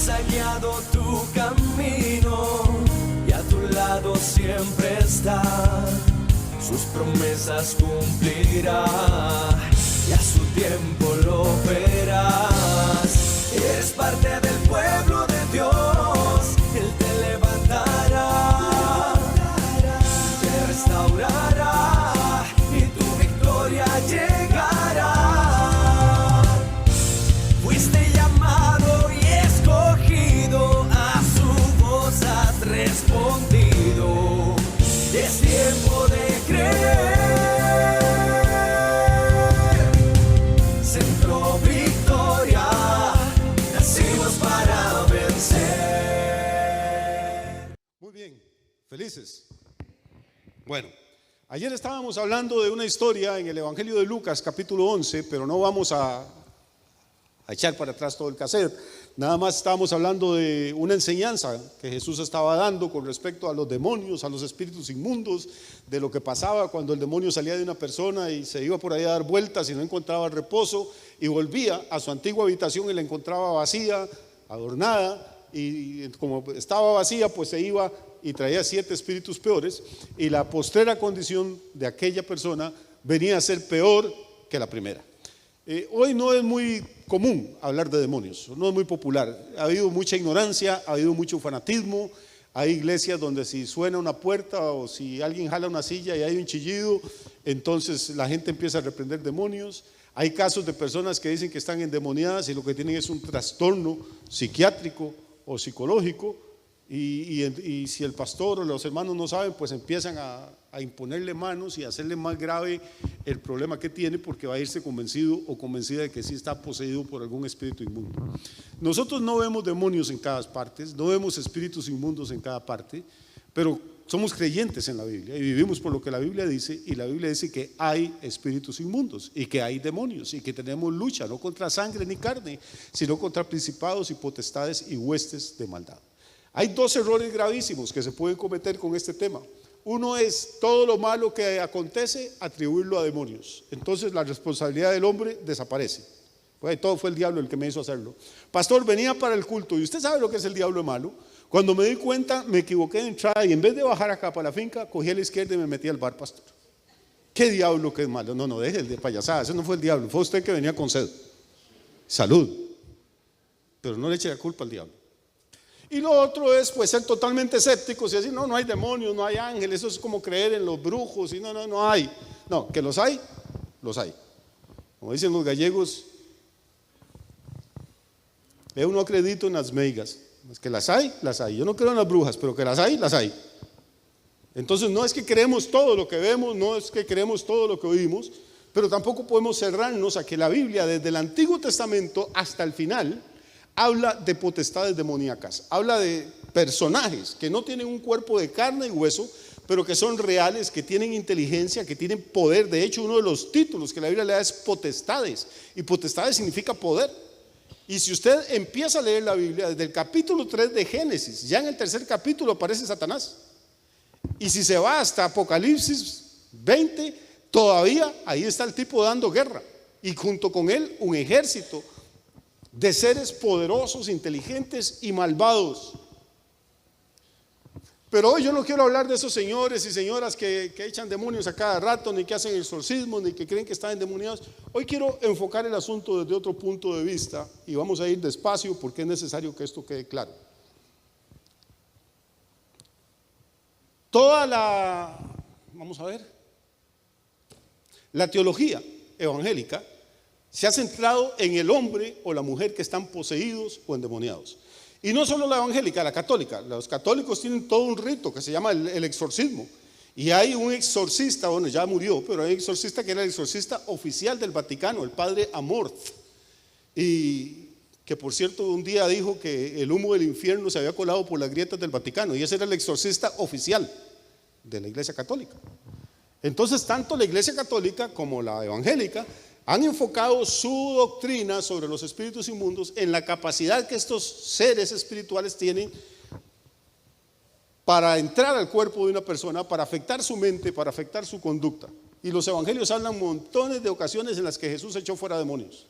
ha guiado tu camino y a tu lado siempre está. Sus promesas cumplirá y a su tiempo lo verás. Eres parte del pueblo de Dios, Él te levantará, te restaurará y tu victoria llegará. Fuiste llamado y escogido, a su voz has respondido. Es tiempo de creer. Centro Victoria, nacimos para vencer. Muy bien, felices. Bueno, ayer estábamos hablando de una historia en el Evangelio de Lucas, capítulo 11, pero no vamos a echar para atrás todo el cassette. Nada más estábamos hablando de una enseñanza que Jesús estaba dando con respecto a los demonios, a los espíritus inmundos, de lo que pasaba cuando el demonio salía de una persona y se iba por ahí a dar vueltas y no encontraba reposo, y volvía a su antigua habitación y la encontraba vacía, adornada, y como estaba vacía, pues se iba y traía 7 espíritus peores, y la postrera condición de aquella persona venía a ser peor que la primera. Hoy no es muy común hablar de demonios, no es muy popular. Ha habido mucha ignorancia, ha habido mucho fanatismo. Hay iglesias donde si suena una puerta o si alguien jala una silla y hay un chillido, entonces la gente empieza a reprender demonios. Hay casos de personas que dicen que están endemoniadas y lo que tienen es un trastorno psiquiátrico o psicológico, y si el pastor o los hermanos no saben, pues empiezan a imponerle manos y a hacerle más grave el problema que tiene, porque va a irse convencido o convencida de que sí está poseído por algún espíritu inmundo. Nosotros no vemos demonios en cada parte, no vemos espíritus inmundos en cada parte, pero somos creyentes en la Biblia y vivimos por lo que la Biblia dice, y la Biblia dice que hay espíritus inmundos y que hay demonios y que tenemos lucha no contra sangre ni carne, sino contra principados y potestades y huestes de maldad. Hay 2 errores gravísimos que se pueden cometer con este tema. Uno es todo lo malo que acontece atribuirlo a demonios. Entonces la responsabilidad del hombre desaparece. Pues todo fue el diablo el que me hizo hacerlo. Pastor, venía para el culto y usted sabe lo que es el diablo malo. Cuando me di cuenta, me equivoqué de entrada y en vez de bajar acá para la finca, cogí a la izquierda y me metí al bar, pastor. ¿Qué diablo que es malo? No, deje el de payasada, ese no fue el diablo, fue usted que venía con sed. Salud. Pero no le eche la culpa al diablo. Y lo otro es pues ser totalmente escépticos y decir no hay demonios, no hay ángeles, eso es como creer en los brujos y no hay. No, que los hay, los hay. Como dicen los gallegos, yo no acredito en las meigas, es que las hay, las hay. Yo no creo en las brujas, pero que las hay, las hay. Entonces no es que creemos todo lo que vemos, no es que creemos todo lo que oímos, pero tampoco podemos cerrarnos a que la Biblia desde el Antiguo Testamento hasta el final habla de potestades demoníacas, habla de personajes que no tienen un cuerpo de carne y hueso, pero que son reales, que tienen inteligencia, que tienen poder. De hecho, uno de los títulos que la Biblia le da es potestades, y potestades significa poder. Y si usted empieza a leer la Biblia desde el capítulo 3 de Génesis, ya en el 3er capítulo aparece Satanás, y si se va hasta Apocalipsis 20, todavía ahí está el tipo dando guerra, y junto con él un ejército de seres poderosos, inteligentes y malvados. Pero hoy yo no quiero hablar de esos señores y señoras que echan demonios a cada rato, ni que hacen exorcismos, ni que creen que están endemoniados. Hoy quiero enfocar el asunto desde otro punto de vista, y vamos a ir despacio porque es necesario que esto quede claro. Vamos a ver, la teología evangélica se ha centrado en el hombre o la mujer que están poseídos o endemoniados. Y no solo la evangélica, la católica. Los católicos tienen todo un rito que se llama el exorcismo. Y hay un exorcista, bueno, ya murió, pero hay un exorcista que era el exorcista oficial del Vaticano, el padre Amorth. Y que por cierto un día dijo que el humo del infierno se había colado por las grietas del Vaticano. Y ese era el exorcista oficial de la Iglesia Católica. Entonces tanto la Iglesia Católica como la evangélica han enfocado su doctrina sobre los espíritus inmundos en la capacidad que estos seres espirituales tienen para entrar al cuerpo de una persona, para afectar su mente, para afectar su conducta. Y los evangelios hablan montones de ocasiones en las que Jesús echó fuera demonios.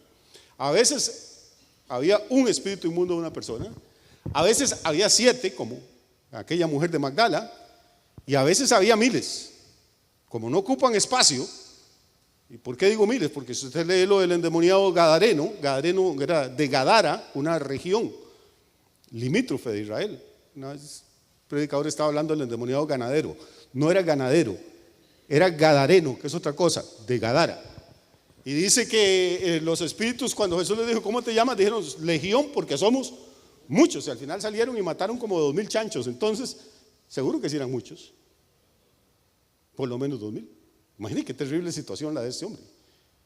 A veces había un espíritu inmundo de una persona, A veces había 7, como aquella mujer de Magdala, y a veces había miles. Como no ocupan espacio, ¿y por qué digo miles? Porque si usted lee lo del endemoniado Gadareno era de Gadara, una región limítrofe de Israel. Una vez el predicador estaba hablando del endemoniado ganadero. No era ganadero, era gadareno, que es otra cosa, de Gadara. Y dice que los espíritus, cuando Jesús les dijo, ¿cómo te llamas? Dijeron, legión, porque somos muchos. Y al final salieron y mataron como 2,000 chanchos. Entonces, seguro que sí eran muchos. Por lo menos 2,000. Imagínense qué terrible situación la de este hombre.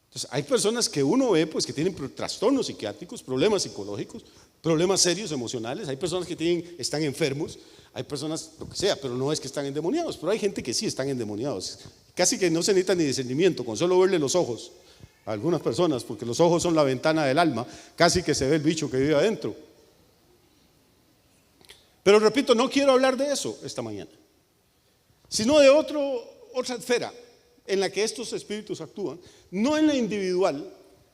Entonces, hay personas que uno ve pues que tienen trastornos psiquiátricos, problemas psicológicos, problemas serios emocionales. Hay personas que están enfermos, hay personas, lo que sea, pero no es que están endemoniados. Pero hay gente que sí están endemoniados. Casi que no se necesita ni discernimiento, con solo verle los ojos a algunas personas, porque los ojos son la ventana del alma, casi que se ve el bicho que vive adentro. Pero repito, no quiero hablar de eso esta mañana, sino de otra esfera en la que estos espíritus actúan, no en la individual,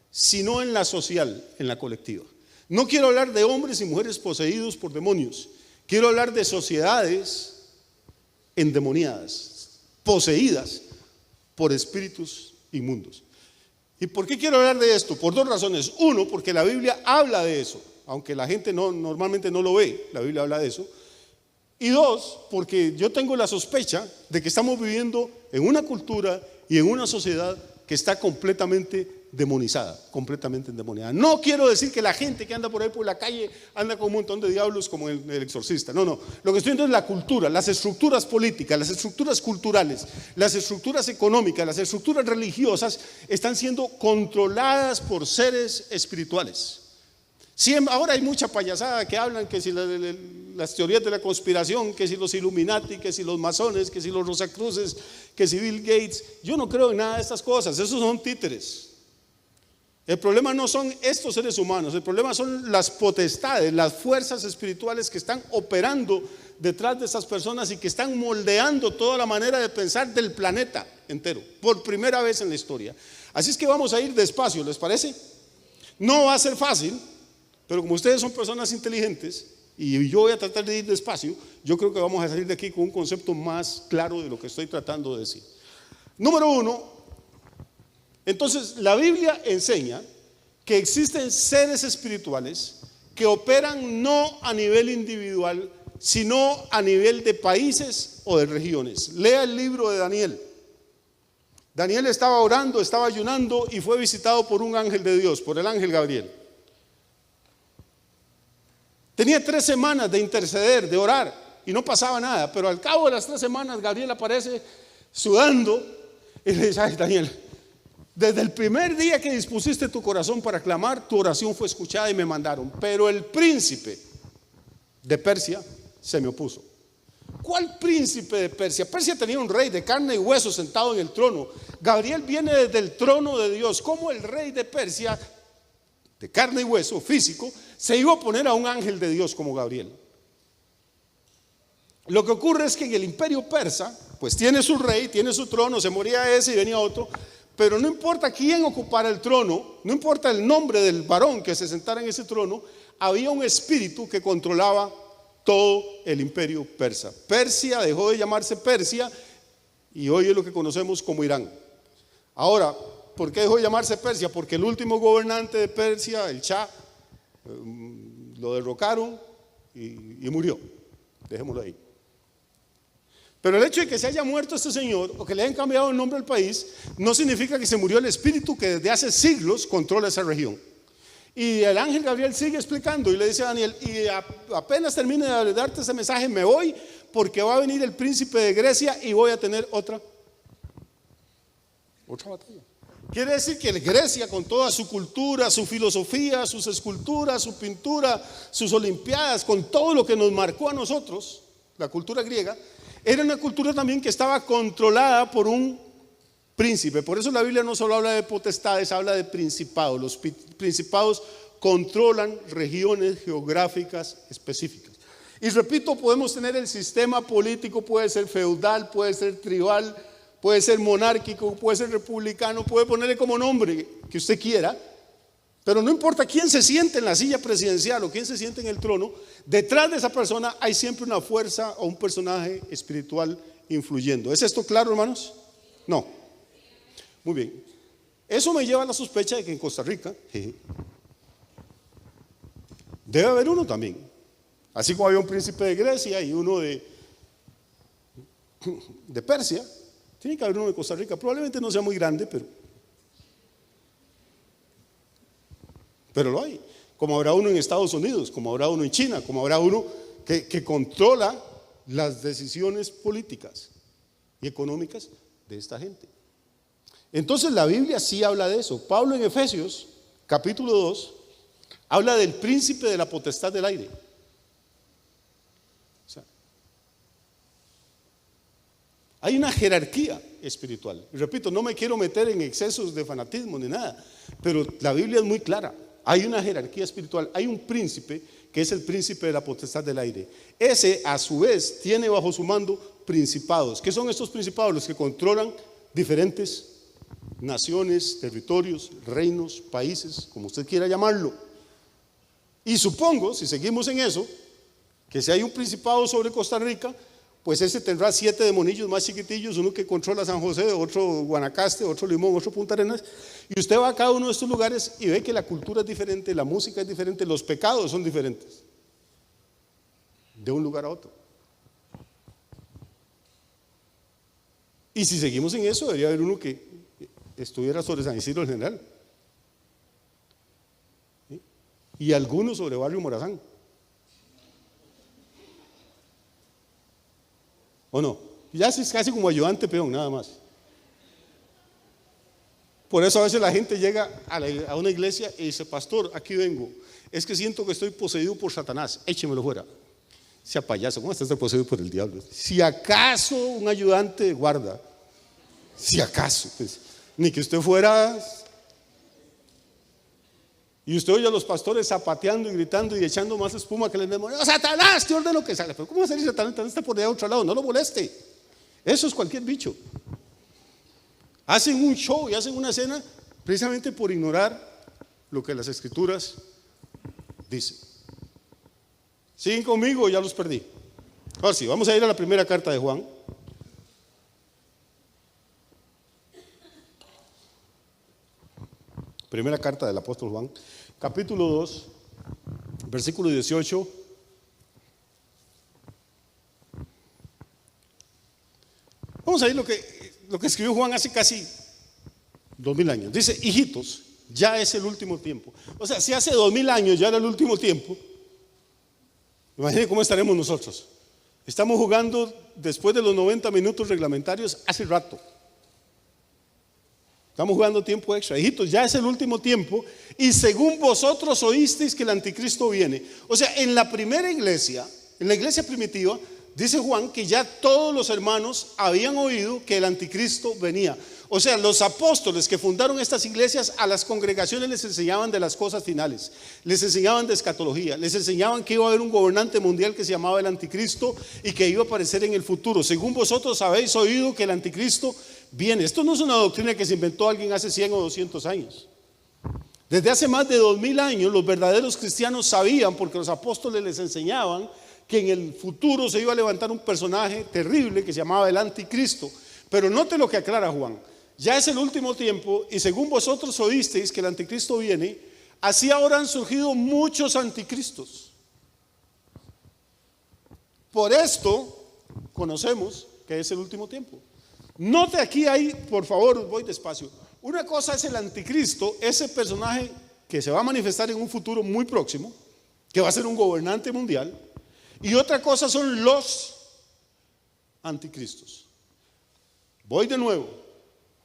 sino en la social, en la colectiva. No quiero hablar de hombres y mujeres poseídos por demonios, quiero hablar de sociedades endemoniadas, poseídas por espíritus inmundos. ¿Y por qué quiero hablar de esto? Por 2 razones. Uno, porque la Biblia habla de eso, aunque la gente normalmente no lo ve, la Biblia habla de eso. Y 2, porque yo tengo la sospecha de que estamos viviendo en una cultura y en una sociedad que está completamente demonizada, completamente endemoniada. No quiero decir que la gente que anda por ahí por la calle anda con un montón de diablos como el exorcista, no. Lo que estoy viendo es la cultura, las estructuras políticas, las estructuras culturales, las estructuras económicas, las estructuras religiosas están siendo controladas por seres espirituales. Ahora hay mucha payasada que hablan que si las teorías de la conspiración, que si los Illuminati, que si los masones, que si los Rosacruces, que si Bill Gates. Yo no creo en nada de estas cosas, esos son títeres. El problema no son estos seres humanos, el problema son las potestades, las fuerzas espirituales que están operando detrás de esas personas y que están moldeando toda la manera de pensar del planeta entero, por primera vez en la historia. Así es que vamos a ir despacio, ¿les parece? No va a ser fácil, pero como ustedes son personas inteligentes y yo voy a tratar de ir despacio, yo creo que vamos a salir de aquí con un concepto más claro de lo que estoy tratando de decir. Número 1, entonces la Biblia enseña que existen seres espirituales que operan no a nivel individual, sino a nivel de países o de regiones. Lea el libro de Daniel. Daniel estaba orando, estaba ayunando y fue visitado por un ángel de Dios, por el ángel Gabriel. Tenía 3 semanas de interceder, de orar, y no pasaba nada, pero al cabo de las 3 semanas Gabriel aparece sudando y le dice: ay, Daniel, desde el primer día que dispusiste tu corazón para clamar, tu oración fue escuchada y me mandaron, pero el príncipe de Persia se me opuso. ¿Cuál príncipe de Persia? Persia tenía un rey de carne y hueso sentado en el trono. Gabriel viene desde el trono de Dios. ¿Cómo el rey de Persia, de carne y hueso, físico, se iba a oponer a un ángel de Dios como Gabriel? Lo que ocurre es que en el imperio persa, pues tiene su rey, tiene su trono, se moría ese y venía otro, pero no importa quién ocupara el trono, no importa el nombre del varón que se sentara en ese trono, había un espíritu que controlaba todo el imperio persa. Persia dejó de llamarse Persia y hoy es lo que conocemos como Irán. Ahora, ¿por qué dejó de llamarse Persia? Porque el último gobernante de Persia, el Shah, lo derrocaron y murió. Dejémoslo ahí. Pero el hecho de que se haya muerto este señor o que le hayan cambiado el nombre al país no significa que se murió el espíritu que desde hace siglos controla esa región. Y el ángel Gabriel sigue explicando y le dice a Daniel: y apenas termine de darte ese mensaje me voy, porque va a venir el príncipe de Grecia y voy a tener otra batalla. Quiere decir que Grecia, con toda su cultura, su filosofía, sus esculturas, su pintura, sus olimpiadas, con todo lo que nos marcó a nosotros, la cultura griega, era una cultura también que estaba controlada por un príncipe. Por eso la Biblia no solo habla de potestades, habla de principados. Los principados controlan regiones geográficas específicas. Y repito, podemos tener el sistema político, puede ser feudal, puede ser tribal, puede ser monárquico, puede ser republicano, puede ponerle como nombre que usted quiera, Pero no importa quién se siente en la silla presidencial o quién se siente en el trono, detrás de esa persona hay siempre una fuerza o un personaje espiritual influyendo. ¿Es esto claro, hermanos? No. Muy bien. Eso me lleva a la sospecha de que en Costa Rica debe haber uno también. Así como había un príncipe de Grecia y uno de Persia, tiene que haber uno de Costa Rica. Probablemente no sea muy grande, pero lo hay. Como habrá uno en Estados Unidos, como habrá uno en China, como habrá uno que controla las decisiones políticas y económicas de esta gente. Entonces la Biblia sí habla de eso. Pablo en Efesios capítulo 2 habla del príncipe de la potestad del aire. O sea, hay una jerarquía espiritual. Y repito, no me quiero meter en excesos de fanatismo ni nada, pero la Biblia es muy clara. Hay una jerarquía espiritual, hay un príncipe que es el príncipe de la potestad del aire. Ese a su vez tiene bajo su mando principados. ¿Qué son estos principados? Los que controlan diferentes naciones, territorios, reinos, países, como usted quiera llamarlo. Y supongo, si seguimos en eso, que si hay un principado sobre Costa Rica, pues ese tendrá 7 demonillos más chiquitillos, uno que controla San José, otro Guanacaste, otro Limón, otro Punta Arenas, y usted va a cada uno de estos lugares y ve que la cultura es diferente, la música es diferente, los pecados son diferentes, de un lugar a otro. Y si seguimos en eso, debería haber uno que estuviera sobre San Isidro el General, ¿sí? Y algunos sobre Barrio Morazán. ¿O no? Ya es casi como ayudante peón, nada más. Por eso a veces la gente llega a una iglesia y dice: pastor, aquí vengo, es que siento que estoy poseído por Satanás, échemelo fuera. Sea payaso, ¿cómo estás poseído por el diablo? Si acaso un ayudante de guarda, si acaso, pues, ni que usted fuera. Y usted oye a los pastores zapateando y gritando y echando más espuma que el demonio. Satanás, te ordeno que salga. Pero ¿cómo va a salir Satanás? Satanás está por allá a otro lado, no lo moleste. Eso es cualquier bicho. Hacen un show y hacen una escena precisamente por ignorar lo que las escrituras dicen. ¿Siguen conmigo o ya los perdí? Ahora sí, vamos a ir a la primera carta de Juan. Primera carta del apóstol Juan, capítulo 2, versículo 18. Vamos a ver lo que escribió Juan hace casi 2000 años. Dice: hijitos, ya es el último tiempo. O sea, si hace 2000 años ya era el último tiempo, imaginen cómo estaremos nosotros. Estamos jugando después de los 90 minutos reglamentarios hace rato. Estamos jugando tiempo extra. Hijitos, ya es el último tiempo, y según vosotros oísteis que el anticristo viene. O sea, en la primera iglesia, en la iglesia primitiva, dice Juan que ya todos los hermanos habían oído que el anticristo venía. O sea, los apóstoles que fundaron estas iglesias, a las congregaciones les enseñaban de las cosas finales, les enseñaban de escatología, les enseñaban que iba a haber un gobernante mundial que se llamaba el anticristo y que iba a aparecer en el futuro. Según vosotros habéis oído que el anticristo viene. Esto no es una doctrina que se inventó alguien hace 100 o 200 años. Desde hace más de 2000 años los verdaderos cristianos sabían, porque los apóstoles les enseñaban, que en el futuro se iba a levantar un personaje terrible que se llamaba el anticristo. Pero note lo que aclara Juan: ya es el último tiempo, y según vosotros oísteis que el anticristo viene, así ahora han surgido muchos anticristos. Por esto conocemos que es el último tiempo. Note aquí hay, por favor, voy despacio. Una cosa es el anticristo, ese personaje que se va a manifestar en un futuro muy próximo, que va a ser un gobernante mundial. Y otra cosa son los anticristos. Voy de nuevo.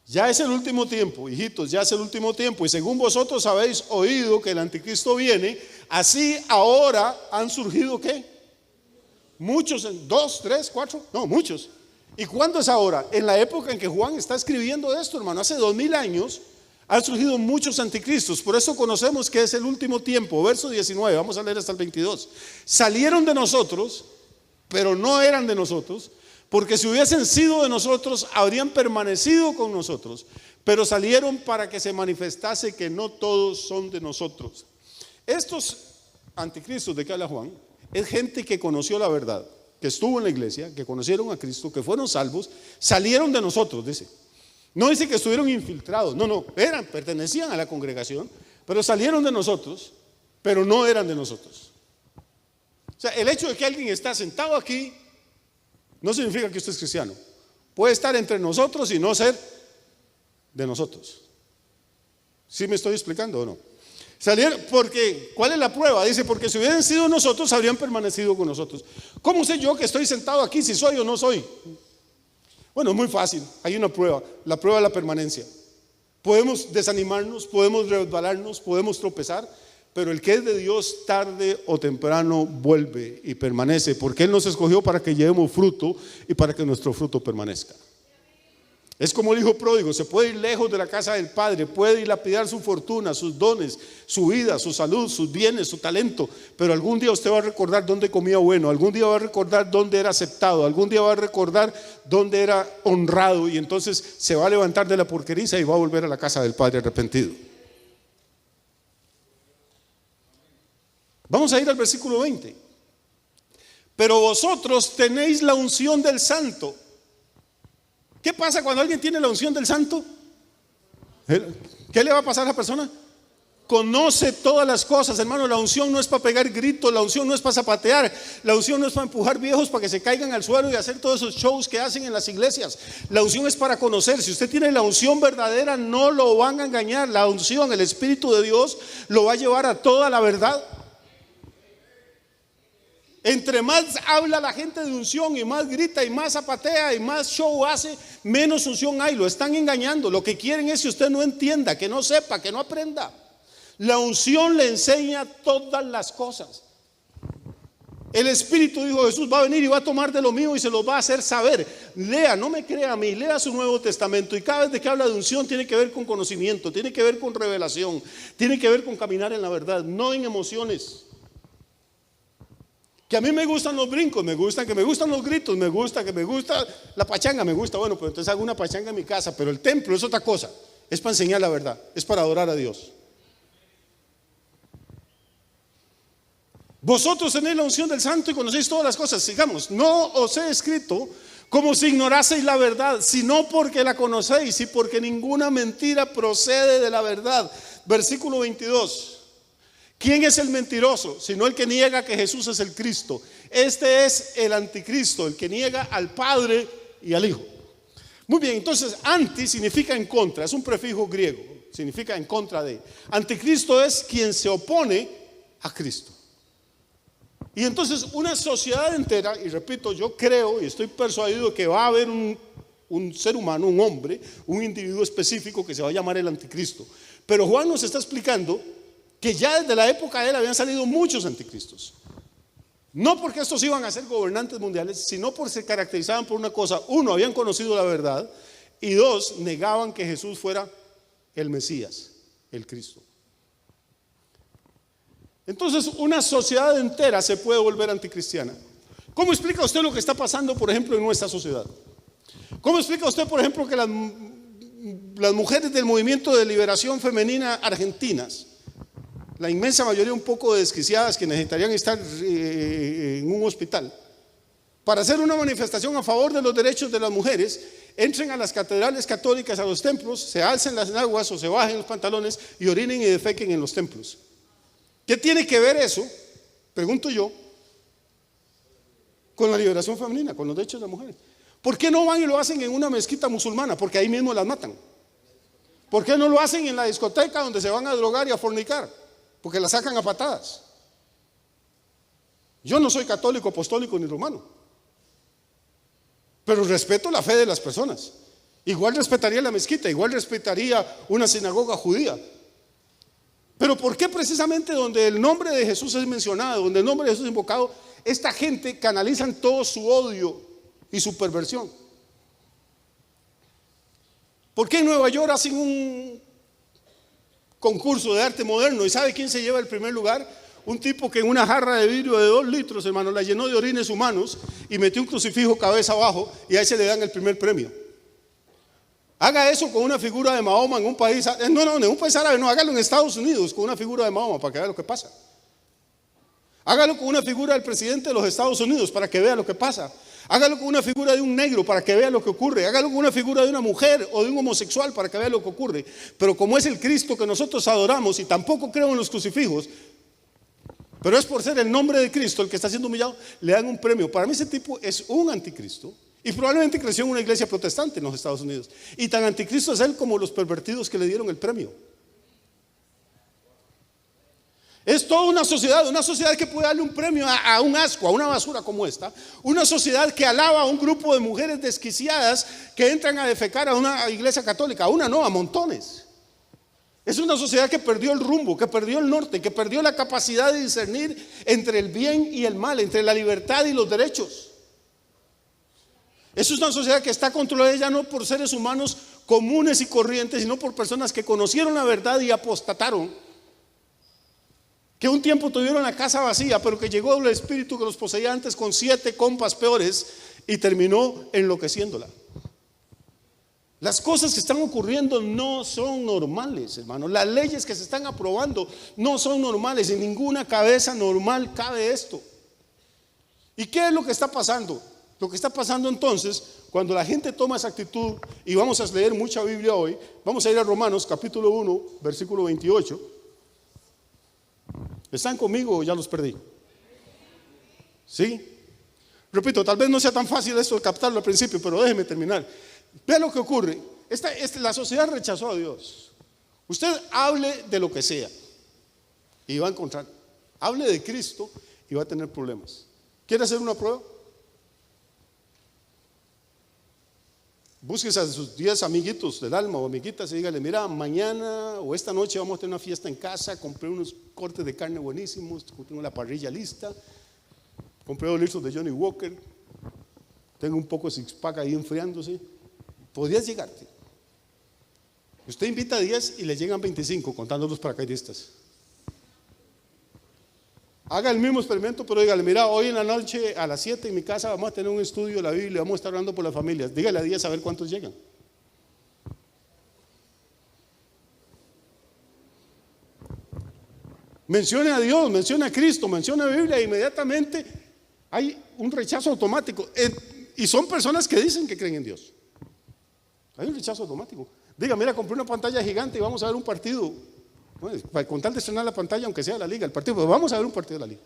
Ya es el último tiempo, hijitos, ya es el último tiempo, y según vosotros habéis oído que el anticristo viene, así ahora han surgido ¿qué? Muchos, 2, 3, 4, no, muchos. ¿Y cuándo es ahora? En la época en que Juan está escribiendo esto, hermano, hace 2000 años han surgido muchos anticristos. Por eso conocemos que es el último tiempo. Verso 19, vamos a leer hasta el 22. Salieron de nosotros, pero no eran de nosotros, porque si hubiesen sido de nosotros, habrían permanecido con nosotros. pero salieron para que se manifestase que no todos son de nosotros. Estos anticristos de que habla Juan es gente que conoció la verdad, que estuvo en la iglesia, que conocieron a Cristo, que fueron salvos, salieron de nosotros, dice. No dice que estuvieron infiltrados, no, pertenecían a la congregación, pero salieron de nosotros, pero no eran de nosotros. O sea, el hecho de que alguien está sentado aquí no significa que usted es cristiano. Puede estar entre nosotros y no ser de nosotros. ¿Sí me estoy explicando o no? Salieron porque, ¿cuál es la prueba? Dice, porque si hubieran sido nosotros, habrían permanecido con nosotros. ¿Cómo sé yo que estoy sentado aquí si soy o no soy? Bueno, es muy fácil, hay una prueba, la prueba de la permanencia. Podemos desanimarnos, podemos resbalarnos, podemos tropezar, pero el que es de Dios tarde o temprano vuelve y permanece, porque Él nos escogió para que llevemos fruto y para que nuestro fruto permanezca. Es como el hijo pródigo, se puede ir lejos de la casa del padre, puede dilapidar su fortuna, sus dones, su vida, su salud, sus bienes, su talento, pero algún día usted va a recordar dónde comía bueno, algún día va a recordar dónde era aceptado, algún día va a recordar dónde era honrado, y entonces se va a levantar de la porqueriza y va a volver a la casa del padre arrepentido. Vamos a ir al versículo 20. Pero vosotros tenéis la unción del Santo. ¿Qué pasa cuando alguien tiene la unción del Santo? ¿Qué le va a pasar a la persona? Conoce todas las cosas, hermano. La unción no es para pegar gritos, la unción no es para zapatear, la unción no es para empujar viejos para que se caigan al suelo y hacer todos esos shows que hacen en las iglesias. La unción es para conocer. Si usted tiene la unción verdadera, no lo van a engañar. La unción, el Espíritu de Dios, lo va a llevar a toda la verdad. Entre más habla la gente de unción y más grita y más zapatea y más show hace, menos unción hay. Lo están engañando. Lo que quieren es que usted no entienda, que no sepa, que no aprenda. La unción le enseña todas las cosas. El Espíritu, dijo Jesús, va a venir y va a tomar de lo mío y se lo va a hacer saber. Lea, no me crea a mí, lea su Nuevo Testamento, y cada vez que habla de unción tiene que ver con conocimiento, tiene que ver con revelación, tiene que ver con caminar en la verdad, no en emociones. Que a mí me gustan los brincos, me gustan los gritos, me gusta la pachanga, me gusta, bueno, pues entonces hago una pachanga en mi casa, pero el templo es otra cosa, es para enseñar la verdad, es para adorar a Dios. Vosotros tenéis la unción del Santo y conocéis todas las cosas. Sigamos, no os he escrito como si ignoraseis la verdad, sino porque la conocéis y porque ninguna mentira procede de la verdad. Versículo 22. ¿Quién es el mentiroso? Sino el que niega que Jesús es el Cristo. Este es el anticristo, el que niega al Padre y al Hijo. Muy bien, entonces anti significa en contra, es un prefijo griego, significa en contra de. Anticristo es quien se opone a Cristo. Y entonces una sociedad entera, y repito, yo creo y estoy persuadido que va a haber un ser humano, un hombre, un individuo específico que se va a llamar el anticristo. Pero Juan nos está explicando que ya desde la época de él habían salido muchos anticristos. No porque estos iban a ser gobernantes mundiales, sino porque se caracterizaban por una cosa: uno, habían conocido la verdad, y dos, negaban que Jesús fuera el Mesías, el Cristo. Entonces una sociedad entera se puede volver anticristiana. ¿Cómo explica usted lo que está pasando, por ejemplo, en nuestra sociedad? ¿Cómo explica usted, por ejemplo, que las mujeres del movimiento de liberación femenina argentinas, la inmensa mayoría un poco desquiciadas, que necesitarían estar en un hospital, para hacer una manifestación a favor de los derechos de las mujeres, entren a las catedrales católicas, a los templos, se alcen las naguas o se bajen los pantalones y orinen y defequen en los templos? ¿Qué tiene que ver eso, pregunto yo, con la liberación femenina, con los derechos de las mujeres? ¿Por qué no van y lo hacen en una mezquita musulmana? Porque ahí mismo las matan. ¿Por qué no lo hacen en la discoteca donde se van a drogar y a fornicar? Porque la sacan a patadas. Yo no soy católico, apostólico ni romano, pero respeto la fe de las personas. Igual respetaría la mezquita, igual respetaría una sinagoga judía. Pero ¿por qué precisamente donde el nombre de Jesús es mencionado, donde el nombre de Jesús es invocado, esta gente canalizan todo su odio y su perversión? ¿Por qué en Nueva York hacen un concurso de arte moderno? ¿Y sabe quién se lleva el primer lugar? Un tipo que en una jarra de vidrio de 2 litros, hermano, la llenó de orines humanos y metió un crucifijo cabeza abajo, y a ese le dan el primer premio. Haga eso con una figura de Mahoma en un país, no, en un país árabe, no, hágalo en Estados Unidos con una figura de Mahoma para que vea lo que pasa. Hágalo con una figura del presidente de los Estados Unidos para que vea lo que pasa. Hágalo con una figura de un negro para que vea lo que ocurre. Hágalo con una figura de una mujer o de un homosexual para que vea lo que ocurre. Pero como es el Cristo que nosotros adoramos y tampoco creo en los crucifijos, pero es por ser el nombre de Cristo el que está siendo humillado, le dan un premio. Para mí ese tipo es un anticristo y probablemente creció en una iglesia protestante en los Estados Unidos. Y tan anticristo es él como los pervertidos que le dieron el premio. Es toda una sociedad que puede darle un premio a un asco, a una basura como esta. Una sociedad que alaba a un grupo de mujeres desquiciadas que entran a defecar a una iglesia católica. A una no, a montones. Es una sociedad que perdió el rumbo, que perdió el norte, que perdió la capacidad de discernir entre el bien y el mal, entre la libertad y los derechos. Es una sociedad que está controlada ya no por seres humanos comunes y corrientes, sino por personas que conocieron la verdad y apostataron. Que un tiempo tuvieron la casa vacía, pero que llegó el espíritu que los poseía antes con 7 compas peores y terminó enloqueciéndola. Las cosas que están ocurriendo no son normales, hermano. Las leyes que se están aprobando no son normales. En ninguna cabeza normal cabe esto. ¿Y qué es lo que está pasando? Lo que está pasando entonces, cuando la gente toma esa actitud, y vamos a leer mucha Biblia hoy, vamos a ir a Romanos capítulo 1, versículo 28. ¿Están conmigo o ya los perdí? ¿Sí? Repito, tal vez no sea tan fácil esto de captarlo al principio, pero déjeme terminar. Vea lo que ocurre. La sociedad rechazó a Dios. Usted hable de lo que sea y va a encontrar. Hable de Cristo y va a tener problemas. ¿Quiere hacer una prueba? Búsquese a sus 10 amiguitos del alma o amiguitas y dígale: mira, mañana o esta noche vamos a tener una fiesta en casa. Compré unos cortes de carne buenísimos, tengo la parrilla lista, compré 2 litros de Johnny Walker, tengo un poco de six pack ahí enfriándose. Podrías llegarte. Usted invita a 10 y le llegan 25 contando los paracaidistas. Haga el mismo experimento, pero dígale: mira, hoy en la noche a las 7 en mi casa vamos a tener un estudio de la Biblia, vamos a estar hablando por las familias. Dígale a 10 a ver cuántos llegan. Mencione a Dios, mencione a Cristo, mencione a la Biblia e inmediatamente hay un rechazo automático. Y son personas que dicen que creen en Dios. Hay un rechazo automático. Diga: mira, compré una pantalla gigante y vamos a ver un partido. Bueno, para contar de estrenar la pantalla, aunque sea de la liga, el partido, pues vamos a ver un partido de la liga.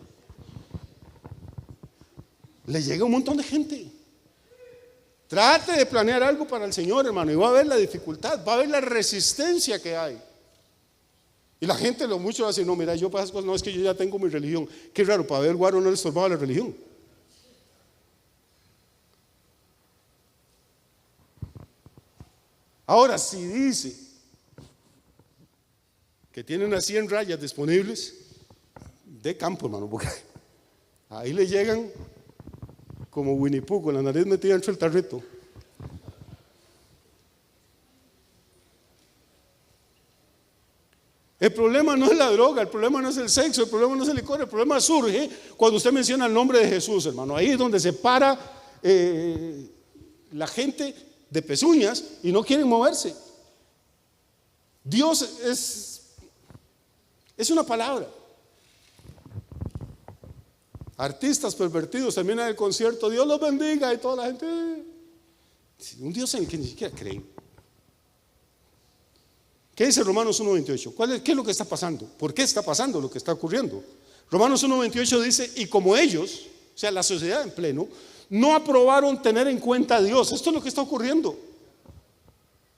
Le llega un montón de gente. Trate de planear algo para el Señor, hermano, y va a ver la dificultad, va a ver la resistencia que hay. Y la gente, lo mucho hace: no, mira, yo para esas cosas, no, es que yo ya tengo mi religión. Qué raro, para ver guaro no le estorbaba la religión. Ahora, si dice que tiene unas 100 rayas disponibles, de campo, hermano, porque ahí le llegan como Winnie Pooh con la nariz metida dentro del tarrito. El problema no es la droga, el problema no es el sexo, el problema no es el licor, el problema surge cuando usted menciona el nombre de Jesús, hermano. Ahí es donde se para la gente de pezuñas y no quieren moverse. Dios es una palabra. Artistas pervertidos terminan el concierto: Dios los bendiga, y toda la gente, un Dios en el que ni siquiera creen. ¿Qué dice Romanos 1:28? ¿Qué es lo que está pasando? ¿Por qué está pasando lo que está ocurriendo? Romanos 1:28 dice: y como ellos, o sea, la sociedad en pleno, no aprobaron tener en cuenta a Dios. Esto es lo que está ocurriendo.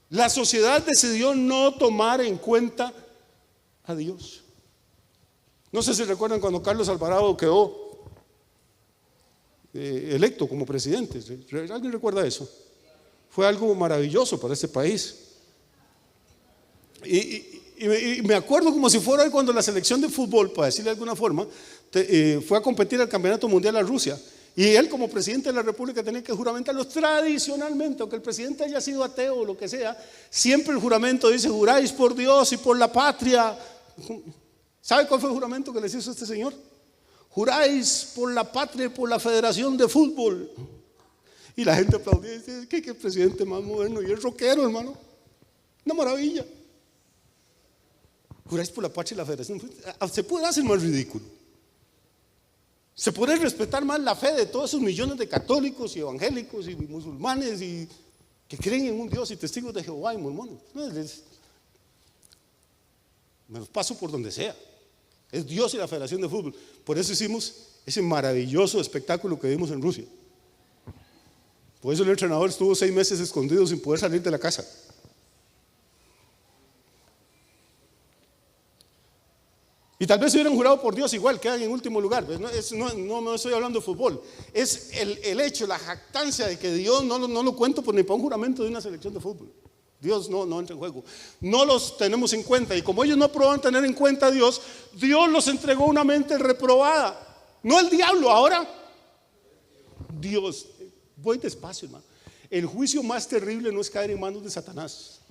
La sociedad decidió no tomar en cuenta a Dios. No sé si recuerdan cuando Carlos Alvarado quedó electo como presidente. ¿Alguien recuerda eso? Fue algo maravilloso para este país. Y me acuerdo como si fuera cuando la selección de fútbol, para decirle de alguna forma, fue a competir al Campeonato Mundial a Rusia. Y él, como presidente de la República, tenía que juramentarlos tradicionalmente, aunque el presidente haya sido ateo o lo que sea. Siempre el juramento dice: juráis por Dios y por la patria. ¿Sabe cuál fue el juramento que les hizo este señor? Juráis por la patria y por la Federación de Fútbol. Y la gente aplaudía y dice, ¿qué presidente más moderno? Y es rockero, hermano. Una maravilla. Juráis por la patria y la federación. Se puede hacer más ridículo. Se puede respetar más la fe de todos esos millones de católicos y evangélicos y musulmanes y que creen en un Dios y testigos de Jehová y mormones. Me los paso por donde sea. Es Dios y la Federación de Fútbol. Por eso hicimos ese maravilloso espectáculo que vimos en Rusia. Por eso el entrenador estuvo 6 meses escondido sin poder salir de la casa. Y tal vez se hubieran jurado por Dios igual, quedan en último lugar. No estoy hablando de fútbol. Es el hecho, la jactancia de que Dios no lo cuento por ni para un juramento de una selección de fútbol. Dios no entra en juego. No los tenemos en cuenta. Y como ellos no probaban tener en cuenta a Dios, Dios los entregó una mente reprobada. No el diablo, ahora Dios. Voy despacio, hermano. El juicio más terrible no es caer en manos de Satanás.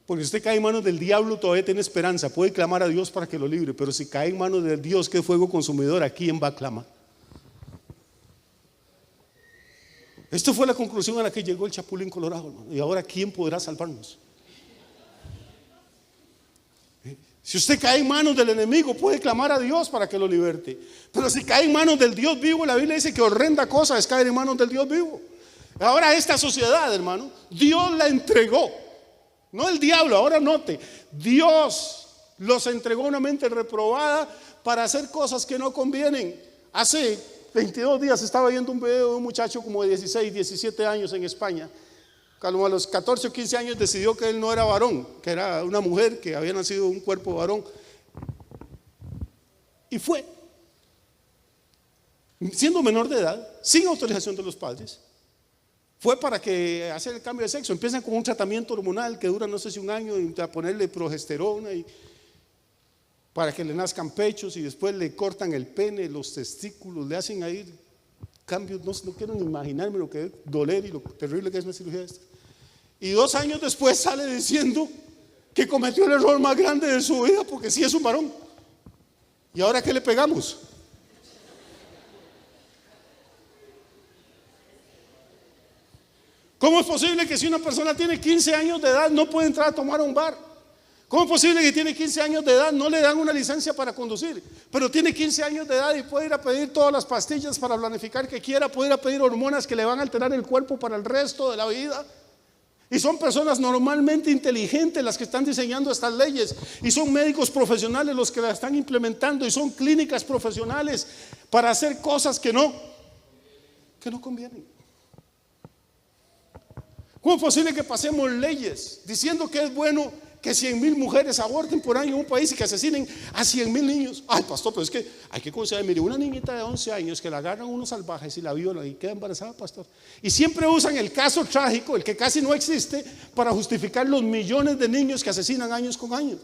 Porque si usted cae en manos del diablo todavía tiene esperanza, puede clamar a Dios para que lo libre. Pero si cae en manos del Dios que es fuego consumidor, ¿a quién va a clamar? Esto fue la conclusión a la que llegó el Chapulín Colorado, hermano. Y ahora, ¿quién podrá salvarnos? Si usted cae en manos del enemigo, puede clamar a Dios para que lo liberte. Pero si cae en manos del Dios vivo, la Biblia dice que horrenda cosa es caer en manos del Dios vivo. Ahora esta sociedad, hermano, Dios la entregó. No el diablo, ahora note, Dios los entregó a una mente reprobada para hacer cosas que no convienen. Hace 22 días estaba viendo un video de un muchacho como de 16, 17 años en España. Como a los 14 o 15 años decidió que él no era varón, que era una mujer que había nacido un cuerpo varón. Y fue, siendo menor de edad, sin autorización de los padres. Fue para que hacer el cambio de sexo. Empiezan con un tratamiento hormonal que dura no sé si un año, y a ponerle progesterona y para que le nazcan pechos, y después le cortan el pene, los testículos, le hacen ahí cambios. No quiero ni imaginarme lo que es doler y lo terrible que es una cirugía esta. Y 2 años después sale diciendo que cometió el error más grande de su vida, porque sí es un varón. ¿Y ahora qué le pegamos? ¿Cómo es posible que si una persona tiene 15 años de edad no puede entrar a tomar a un bar? ¿Cómo es posible que tiene 15 años de edad, no le dan una licencia para conducir, pero tiene 15 años de edad y puede ir a pedir todas las pastillas para planificar que quiera, puede ir a pedir hormonas que le van a alterar el cuerpo para el resto de la vida? Y son personas normalmente inteligentes las que están diseñando estas leyes, y son médicos profesionales los que las están implementando, y son clínicas profesionales para hacer cosas que no convienen. ¿Cómo es posible que pasemos leyes diciendo que es bueno que 100,000 mujeres aborten por año en un país y que asesinen a 100,000 niños? Ay, pastor, pero es que hay que considerar, mire, una niñita de 11 años que la agarran unos salvajes y la violan y queda embarazada, pastor. Y siempre usan el caso trágico, el que casi no existe, para justificar los millones de niños que asesinan años con años.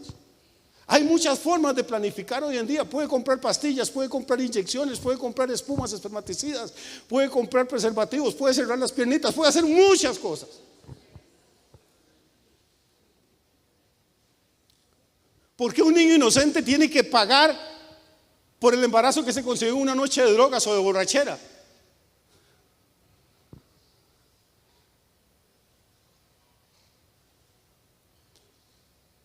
Hay muchas formas de planificar hoy en día. Puede comprar pastillas, puede comprar inyecciones, puede comprar espumas espermaticidas, puede comprar preservativos, puede cerrar las piernitas, puede hacer muchas cosas. ¿Por qué un niño inocente tiene que pagar por el embarazo que se consiguió en una noche de drogas o de borrachera?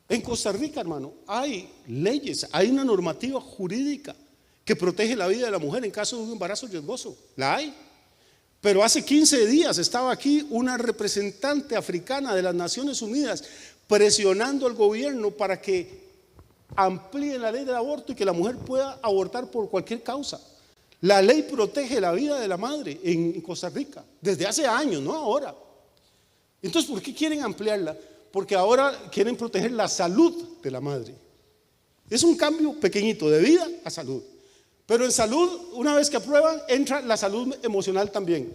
En Costa Rica, hermano, hay leyes, hay una normativa jurídica que protege la vida de la mujer en caso de un embarazo riesgoso. La hay. Pero hace 15 días estaba aquí una representante africana de las Naciones Unidas presionando al gobierno para que amplíen la ley del aborto y que la mujer pueda abortar por cualquier causa. La ley protege la vida de la madre en Costa Rica desde hace años, no ahora. Entonces, ¿por qué quieren ampliarla? Porque ahora quieren proteger la salud de la madre. Es un cambio pequeñito de vida a salud. Pero en salud, una vez que aprueban, entra la salud emocional también.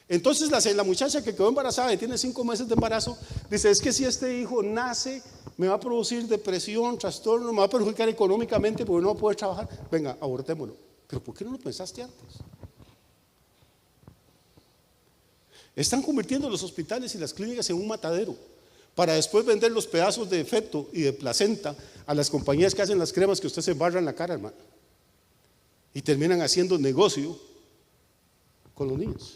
Entonces la muchacha que quedó embarazada y tiene 5 meses de embarazo, dice, es que si este hijo nace, me va a producir depresión, trastorno, me va a perjudicar económicamente porque no va a poder trabajar. Venga, abortémoslo. Pero ¿por qué no lo pensaste antes? Están convirtiendo los hospitales y las clínicas en un matadero para después vender los pedazos de feto y de placenta a las compañías que hacen las cremas que usted se embarra en la cara, hermano. Y terminan haciendo negocio con los niños.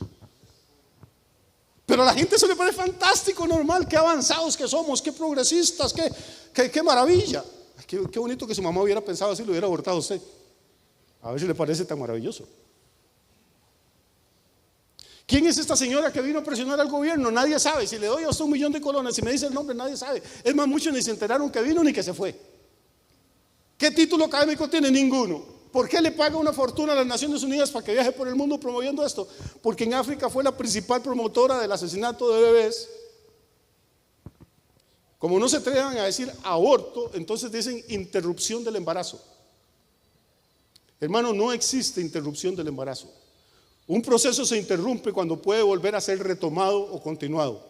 Pero a la gente se le parece fantástico, normal, qué avanzados que somos, qué progresistas, qué maravilla. Qué bonito que su mamá hubiera pensado así, lo hubiera abortado a usted. A ver si le parece tan maravilloso. ¿Quién es esta señora que vino a presionar al gobierno? Nadie sabe. Si le doy a usted 1 millón de colones, si me dice el nombre, nadie sabe. Es más, muchos ni se enteraron que vino ni que se fue. ¿Qué título académico tiene? Ninguno. ¿Por qué le paga una fortuna a las Naciones Unidas para que viaje por el mundo promoviendo esto? Porque en África fue la principal promotora del asesinato de bebés. Como no se atrevan a decir aborto, entonces dicen interrupción del embarazo. Hermano, no existe interrupción del embarazo. Un proceso se interrumpe cuando puede volver a ser retomado o continuado.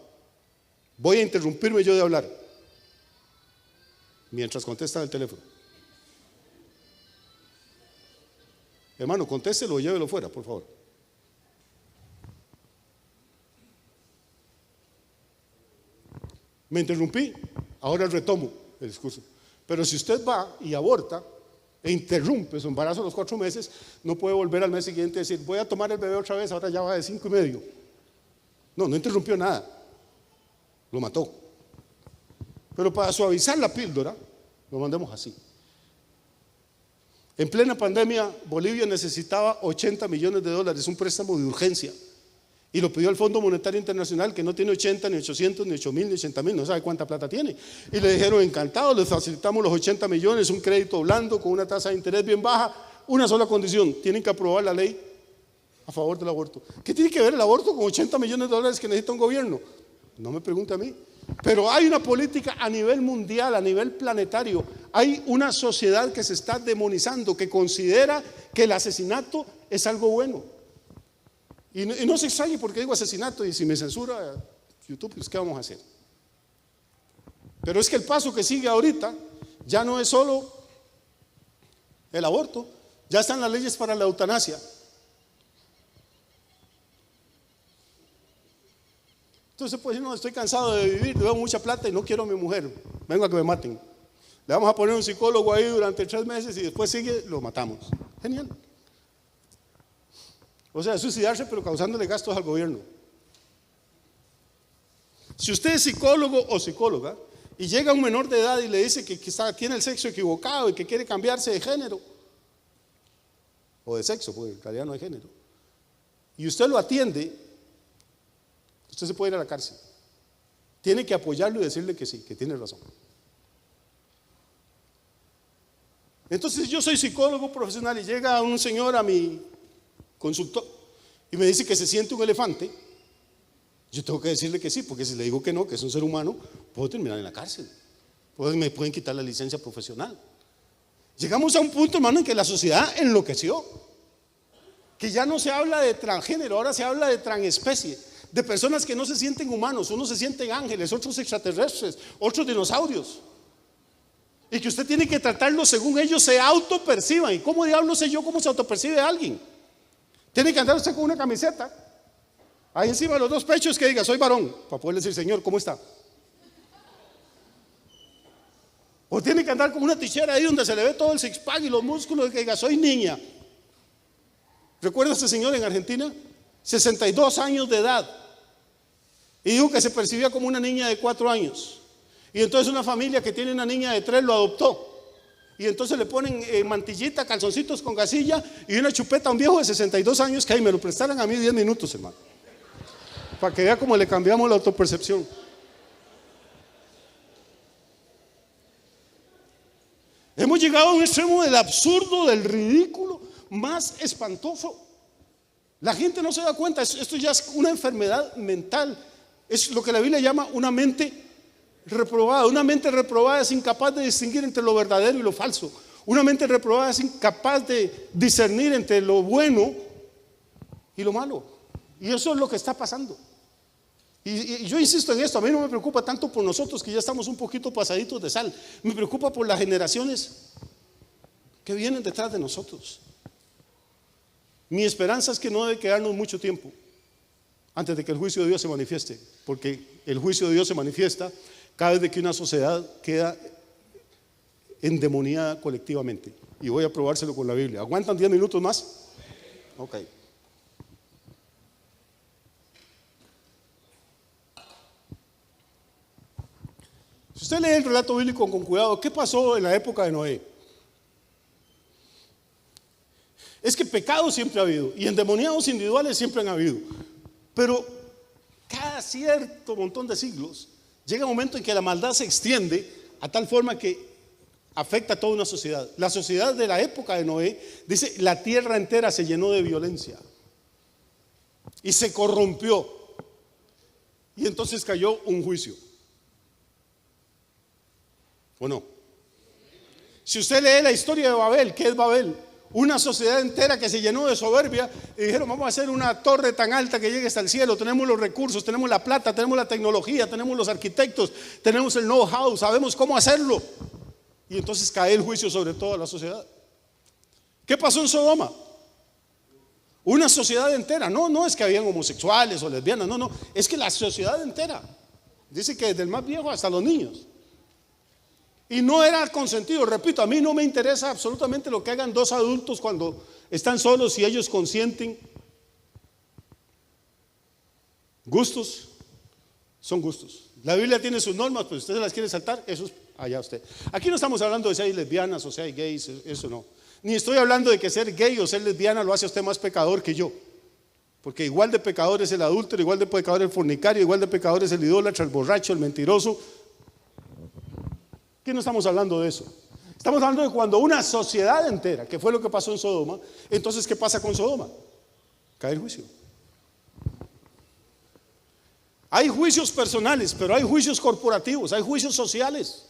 Voy a interrumpirme yo de hablar mientras contestan el teléfono. Hermano, contéstelo o llévelo fuera, por favor. Me interrumpí, ahora retomo el discurso. Pero si usted va y aborta e interrumpe su embarazo a los 4 meses, no puede volver al mes siguiente y decir, voy a tomar el bebé otra vez, ahora ya va de 5 y medio. No interrumpió nada, lo mató. Pero para suavizar la píldora, lo mandemos así. En plena pandemia, Bolivia necesitaba $80 millones, un préstamo de urgencia. Y lo pidió al Fondo Monetario Internacional, que no tiene 80, ni 800, ni 8.000, ni 80.000, no sabe cuánta plata tiene. Y le dijeron, encantado, les facilitamos los 80 millones, un crédito blando con una tasa de interés bien baja, una sola condición, tienen que aprobar la ley a favor del aborto. ¿Qué tiene que ver el aborto con $80 millones que necesita un gobierno? No me pregunte a mí. Pero hay una política a nivel mundial, a nivel planetario. Hay una sociedad que se está demonizando, que considera que el asesinato es algo bueno. Y no se extrañe porque digo asesinato, y si me censura YouTube, pues ¿qué vamos a hacer? Pero es que el paso que sigue ahorita ya no es solo el aborto, ya están las leyes para la eutanasia. Entonces pues no, estoy cansado de vivir, debo mucha plata y no quiero a mi mujer, vengo a que me maten. Le vamos a poner un psicólogo ahí durante 3 meses y después sigue, lo matamos. Genial. O sea, suicidarse pero causándole gastos al gobierno. Si usted es psicólogo o psicóloga y llega un menor de edad y le dice que quizá tiene el sexo equivocado y que quiere cambiarse de género o de sexo, porque en realidad no hay género, y usted lo atiende, usted se puede ir a la cárcel. Tiene que apoyarlo y decirle que sí, que tiene razón. Entonces yo soy psicólogo profesional y llega un señor a mi consultor y me dice que se siente un elefante. Yo tengo que decirle que sí, porque si le digo que no, que es un ser humano, puedo terminar en la cárcel, me pueden quitar la licencia profesional. Llegamos a un punto, hermano, en que la sociedad enloqueció, que ya no se habla de transgénero, ahora se habla de transespecie, de personas que no se sienten humanos, unos se sienten ángeles, otros extraterrestres, otros dinosaurios, y que usted tiene que tratarlos según ellos se autoperciban. ¿Y cómo diablos sé yo cómo se autopercibe alguien? Tiene que andar usted con una camiseta ahí encima de los 2 pechos que diga soy varón, para poder decir Señor, ¿cómo está? O tiene que andar con una tichera ahí donde se le ve todo el six pack y los músculos que diga soy niña. ¿Recuerda a este señor en Argentina? 62 años de edad, y dijo que se percibía como una niña de 4 años. Y entonces una familia que tiene una niña de 3 lo adoptó. Y entonces le ponen mantillita, calzoncitos con gasilla y una chupeta a un viejo de 62 años que ahí me lo prestaran a mí 10 minutos, hermano, para que vea cómo le cambiamos la autopercepción. Hemos llegado a un extremo del absurdo, del ridículo más espantoso. La gente no se da cuenta, esto ya es una enfermedad mental, es lo que la Biblia llama una mente reprobada. Una mente reprobada es incapaz de distinguir entre lo verdadero y lo falso. Una mente reprobada es incapaz de discernir entre lo bueno y lo malo. Y eso es lo que está pasando. Y yo insisto en esto, a mí no me preocupa tanto por nosotros que ya estamos un poquito pasaditos de sal. Me preocupa por las generaciones que vienen detrás de nosotros. Mi esperanza es que no debe quedarnos mucho tiempo antes de que el juicio de Dios se manifieste, porque el juicio de Dios se manifiesta cada vez que una sociedad queda endemoniada colectivamente. Y voy a probárselo con la Biblia. ¿Aguantan 10 minutos más? Ok. usted lee el relato bíblico con cuidado, ¿qué pasó en la época de Noé? Es que pecados siempre ha habido y endemoniados individuales siempre han habido, pero cada cierto montón de siglos llega un momento en que la maldad se extiende a tal forma que afecta a toda una sociedad. La sociedad de la época de Noé, dice, la tierra entera se llenó de violencia y se corrompió, y entonces cayó un juicio, ¿o no? Si usted lee la historia de Babel, ¿qué es Babel? Una sociedad entera que se llenó de soberbia y dijeron: vamos a hacer una torre tan alta que llegue hasta el cielo. Tenemos los recursos, tenemos la plata, tenemos la tecnología, tenemos los arquitectos, tenemos el know-how, sabemos cómo hacerlo. Y entonces cae el juicio sobre toda la sociedad. ¿Qué pasó en Sodoma? Una sociedad entera. No es que habían homosexuales o lesbianas, no, es que la sociedad entera, dice que desde el más viejo hasta los niños. Y no era consentido. Repito, a mí no me interesa absolutamente lo que hagan dos adultos cuando están solos y ellos consienten. Gustos son gustos. La Biblia tiene sus normas, pues usted se las quiere saltar, eso es allá usted. Aquí no estamos hablando de si hay lesbianas o si hay gays, eso no. Ni estoy hablando de que ser gay o ser lesbiana lo hace a usted más pecador que yo. Porque igual de pecador es el adúltero, igual de pecador el fornicario, igual de pecador es el idólatra, el borracho, el mentiroso. Aquí no estamos hablando de eso. Estamos hablando de cuando una sociedad entera, que fue lo que pasó en Sodoma. Entonces, ¿qué pasa con Sodoma? Cae el juicio. Hay juicios personales, pero hay juicios corporativos, hay juicios sociales.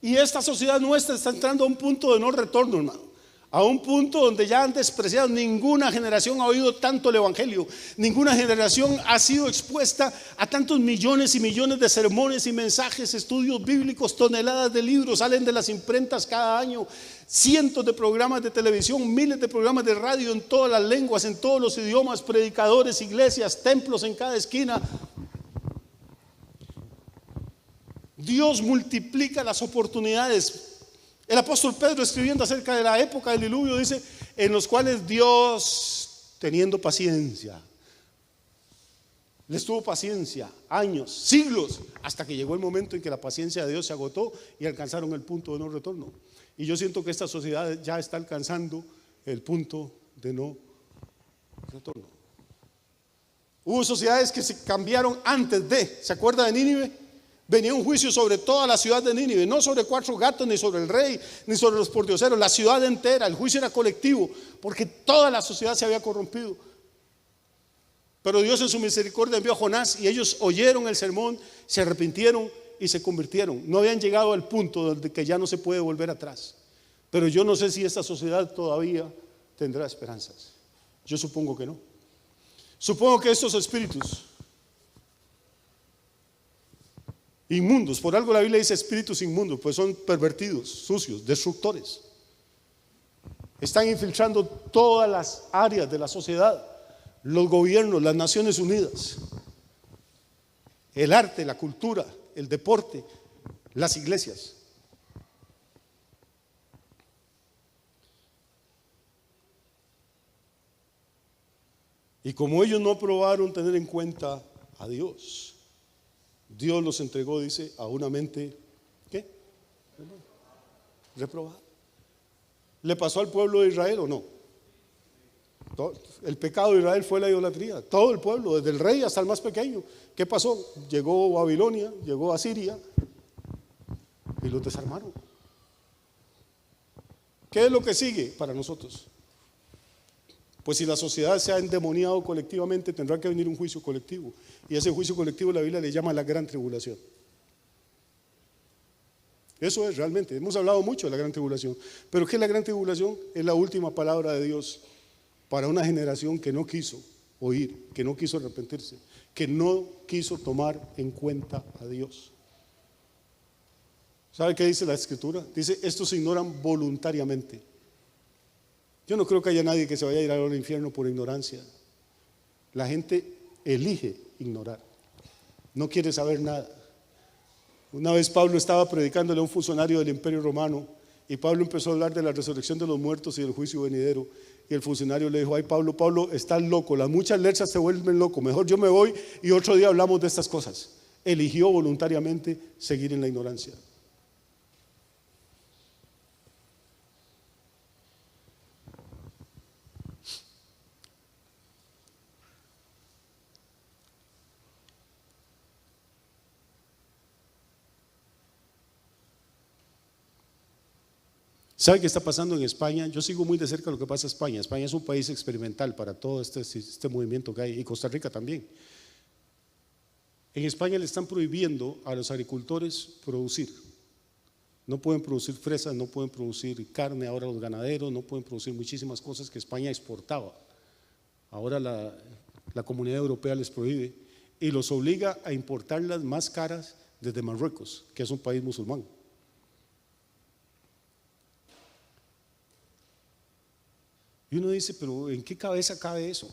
Y esta sociedad nuestra está entrando a un punto de no retorno, hermano. A un punto donde ya han despreciado. Ninguna generación ha oído tanto el evangelio. Ninguna generación ha sido expuesta a tantos millones y millones de sermones y mensajes, estudios bíblicos, toneladas de libros salen de las imprentas cada año, cientos de programas de televisión, miles de programas de radio en todas las lenguas, en todos los idiomas, predicadores, iglesias, templos en cada esquina. Dios multiplica las oportunidades. El apóstol Pedro, escribiendo acerca de la época del diluvio, dice: en los cuales Dios, teniendo paciencia, les tuvo paciencia, años, siglos, hasta que llegó el momento en que la paciencia de Dios se agotó y alcanzaron el punto de no retorno. Y yo siento que esta sociedad ya está alcanzando el punto de no retorno. Hubo sociedades que se cambiaron antes de, ¿se acuerda de Nínive? Venía un juicio sobre toda la ciudad de Nínive, no sobre 4 gatos, ni sobre el rey, ni sobre los pordioseros, la ciudad entera. El juicio era colectivo, porque toda la sociedad se había corrompido. Pero Dios en su misericordia envió a Jonás, y ellos oyeron el sermón, se arrepintieron y se convirtieron. No habían llegado al punto donde que ya no se puede volver atrás. Pero yo no sé si esta sociedad todavía tendrá esperanzas. Yo supongo que no. Supongo que estos espíritus inmundos, por algo la Biblia dice espíritus inmundos, pues son pervertidos, sucios, destructores. Están infiltrando todas las áreas de la sociedad, los gobiernos, las Naciones Unidas, el arte, la cultura, el deporte, las iglesias. Y como ellos no probaron tener en cuenta a Dios, Dios los entregó, dice, a una mente, ¿qué? Reprobada. ¿Le pasó al pueblo de Israel o no? El pecado de Israel fue la idolatría. Todo el pueblo, desde el rey hasta el más pequeño. ¿Qué pasó? Llegó Babilonia, llegó Asiria y los desarmaron. ¿Qué es lo que sigue para nosotros? Pues si la sociedad se ha endemoniado colectivamente, tendrá que venir un juicio colectivo. Y ese juicio colectivo la Biblia le llama la gran tribulación. Eso es realmente. Hemos hablado mucho de la gran tribulación. Pero ¿qué es la gran tribulación? Es la última palabra de Dios para una generación que no quiso oír, que no quiso arrepentirse, que no quiso tomar en cuenta a Dios. ¿Sabe qué dice la Escritura? Dice: estos se ignoran voluntariamente. Yo no creo que haya nadie que se vaya a ir al infierno por ignorancia. La gente elige ignorar, no quiere saber nada. Una vez Pablo estaba predicándole a un funcionario del Imperio Romano, y Pablo empezó a hablar de la resurrección de los muertos y del juicio venidero. Y el funcionario le dijo: ay Pablo, Pablo, estás loco, las muchas lerchas te vuelven loco, mejor yo me voy y otro día hablamos de estas cosas. eligió voluntariamente seguir en la ignorancia. ¿Sabe qué está pasando en España? Yo sigo muy de cerca lo que pasa en España. España es un país experimental para todo este movimiento que hay, y Costa Rica también. En España le están prohibiendo a los agricultores producir. No pueden producir fresas, no pueden producir carne, ahora los ganaderos no pueden producir muchísimas cosas que España exportaba. Ahora la Comunidad Europea les prohíbe y los obliga a importarlas más caras desde Marruecos, que es un país musulmán. Y uno dice, pero ¿en qué cabeza cabe eso?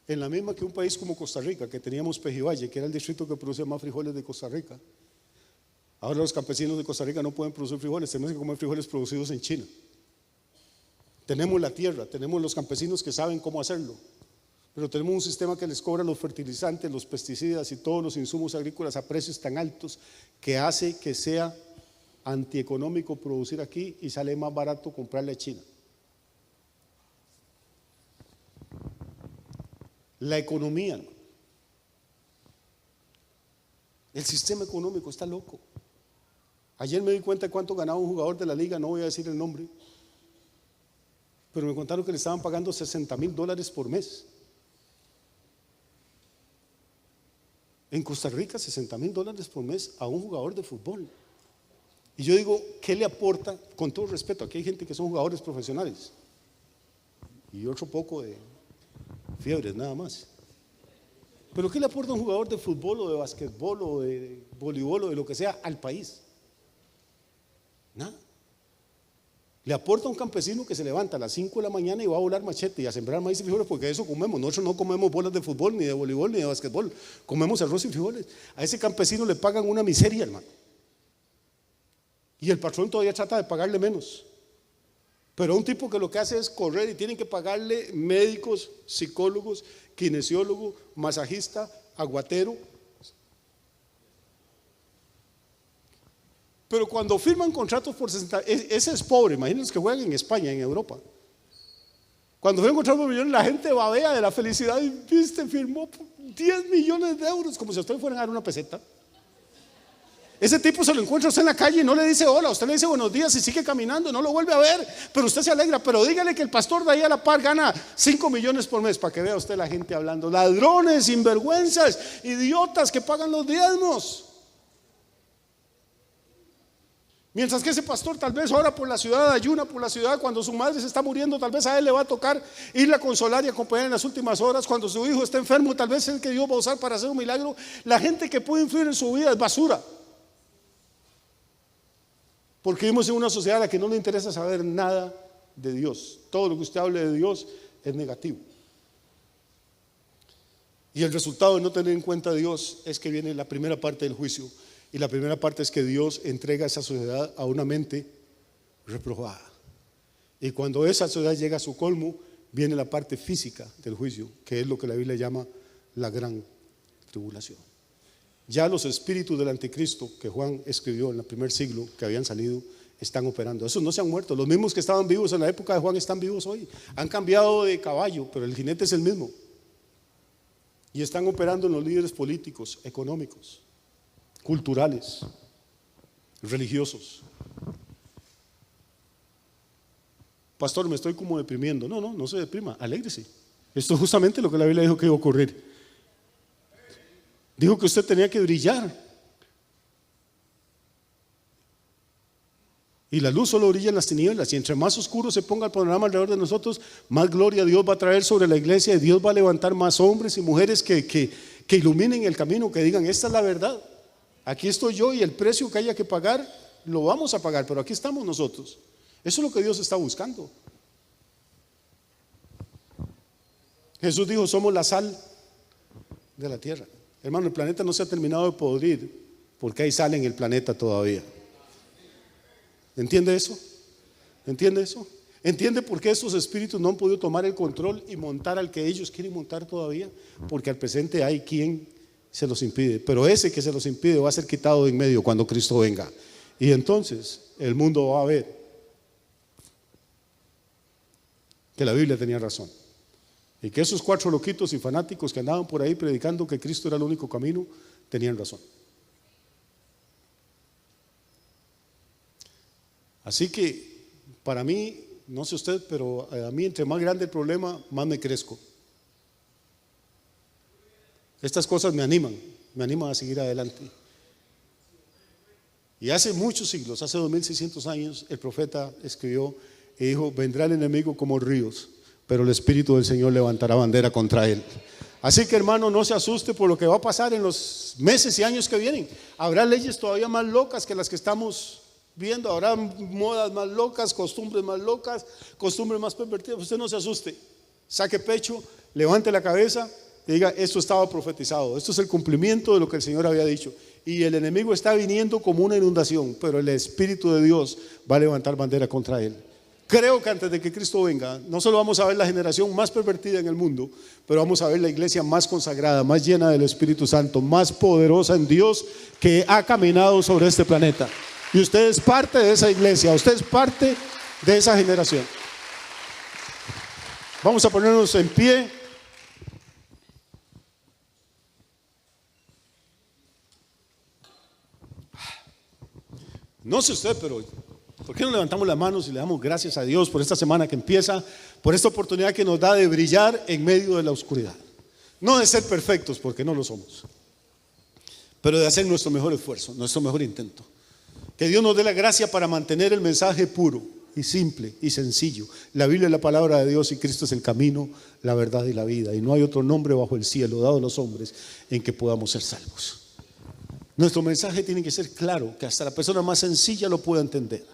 En la misma que un país como Costa Rica, que teníamos Pejivalle, que era el distrito que producía más frijoles de Costa Rica. Ahora los campesinos de Costa Rica no pueden producir frijoles, tenemos que comer frijoles producidos en China. Tenemos la tierra, tenemos los campesinos que saben cómo hacerlo, pero tenemos un sistema que les cobra los fertilizantes, los pesticidas y todos los insumos agrícolas a precios tan altos que hace que sea antieconómico producir aquí y sale más barato comprarle a China. La economía, el sistema económico está loco. Ayer me di cuenta de cuánto ganaba un jugador de la liga, no voy a decir el nombre, pero me contaron que le estaban pagando $60,000 por mes. En Costa Rica, $60,000 por mes a un jugador de fútbol. Y yo digo, ¿qué le aporta? Con todo respeto, aquí hay gente que son jugadores profesionales y otro poco de fiebres nada más. Pero ¿qué le aporta un jugador de fútbol o de basquetbol o de voleibol o de lo que sea al país? Nada. Le aporta un campesino que se levanta a las 5 de la mañana y va a volar machete y a sembrar maíz y frijoles, porque eso comemos. Nosotros no comemos bolas de fútbol, ni de voleibol, ni de basquetbol. Comemos arroz y frijoles. A ese campesino le pagan una miseria, hermano. Y el patrón todavía trata de pagarle menos. Pero un tipo que lo que hace es correr y tienen que pagarle médicos, psicólogos, kinesiólogo, masajista, aguatero. Pero cuando firman contratos por 60, ese es pobre, imagínense que juegan en España, en Europa. Cuando firman contratos por millones, la gente babea de la felicidad y viste, firmó 10 millones de euros, como si a usted fueran a dar una peseta. Ese tipo se lo encuentra usted en la calle y no le dice hola, usted le dice buenos días y sigue caminando, no lo vuelve a ver, pero usted se alegra. Pero dígale que el pastor de ahí a la par gana 5 millones por mes, para que vea usted la gente hablando. Ladrones, sinvergüenzas, idiotas que pagan los diezmos. Mientras que ese pastor tal vez ora por la ciudad, ayuna por la ciudad. Cuando su madre se está muriendo, tal vez a él le va a tocar irla a consolar y acompañar en las últimas horas. Cuando su hijo está enfermo, tal vez es el que Dios va a usar para hacer un milagro. La gente que puede influir en su vida es basura, porque vivimos en una sociedad a la que no le interesa saber nada de Dios. Todo lo que usted hable de Dios es negativo. Y el resultado de no tener en cuenta a Dios es que viene la primera parte del juicio. Y la primera parte es que Dios entrega a esa sociedad a una mente reprobada. Y cuando esa sociedad llega a su colmo, viene la parte física del juicio, que es lo que la Biblia llama la gran tribulación. Ya los espíritus del anticristo que Juan escribió en el primer siglo, que habían salido, están operando. Esos no se han muerto. Los mismos que estaban vivos en la época de Juan están vivos hoy. Han cambiado de caballo, pero el jinete es el mismo. Y están operando en los líderes políticos, económicos, culturales, religiosos. Pastor, me estoy como deprimiendo. No se deprima, alégrese. Esto es justamente lo que la Biblia dijo que iba a ocurrir. Dijo que usted tenía que brillar. Y la luz solo brilla en las tinieblas. Y entre más oscuro se ponga el panorama alrededor de nosotros, más gloria Dios va a traer sobre la iglesia. Y Dios va a levantar más hombres y mujeres que iluminen el camino, que digan, esta es la verdad. Aquí estoy yo y el precio que haya que pagar, lo vamos a pagar. Pero aquí estamos nosotros. Eso es lo que Dios está buscando. Jesús dijo, somos la sal de la tierra. Hermano, el planeta no se ha terminado de podrir porque hay sal en el planeta todavía. ¿Entiende eso? ¿Entiende eso? ¿Entiende por qué estos espíritus no han podido tomar el control y montar al que ellos quieren montar todavía? Porque al presente hay quien se los impide, pero ese que se los impide va a ser quitado de en medio cuando Cristo venga. Y entonces el mundo va a ver que la Biblia tenía razón y que esos 4 loquitos y fanáticos que andaban por ahí predicando que Cristo era el único camino, tenían razón. Así que para mí, no sé usted, pero a mí entre más grande el problema, más me crezco. Estas cosas me animan a seguir adelante. Y hace muchos siglos, hace 2600 años, el profeta escribió y dijo: vendrá el enemigo como ríos, pero el Espíritu del Señor levantará bandera contra él. Así que, hermano, no se asuste por lo que va a pasar en los meses y años que vienen. Habrá leyes todavía más locas que las que estamos viendo, habrá modas más locas, costumbres más locas, costumbres más pervertidas. Usted no se asuste, saque pecho, levante la cabeza y diga: esto estaba profetizado, esto es el cumplimiento de lo que el Señor había dicho. Y el enemigo está viniendo como una inundación, pero el Espíritu de Dios va a levantar bandera contra él. Creo que antes de que Cristo venga, no solo vamos a ver la generación más pervertida en el mundo, pero vamos a ver la iglesia más consagrada, más llena del Espíritu Santo, más poderosa en Dios, que ha caminado sobre este planeta. Y usted es parte de esa iglesia, usted es parte de esa generación. Vamos a ponernos en pie. No sé usted, pero ¿por qué no levantamos las manos y le damos gracias a Dios por esta semana que empieza, por esta oportunidad que nos da de brillar en medio de la oscuridad? No de ser perfectos, porque no lo somos, pero de hacer nuestro mejor esfuerzo, nuestro mejor intento. Que Dios nos dé la gracia para mantener el mensaje puro y simple y sencillo. La Biblia es la palabra de Dios y Cristo es el camino, la verdad y la vida. Y no hay otro nombre bajo el cielo dado a los hombres en que podamos ser salvos. Nuestro mensaje tiene que ser claro, que hasta la persona más sencilla lo pueda entender.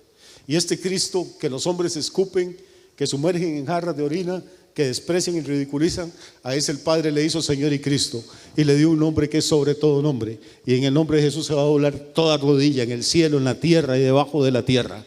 Y este Cristo que los hombres escupen, que sumergen en jarras de orina, que desprecian y ridiculizan, a ese el Padre le hizo Señor y Cristo y le dio un nombre que es sobre todo nombre. Y en el nombre de Jesús se va a doblar toda rodilla en el cielo, en la tierra y debajo de la tierra,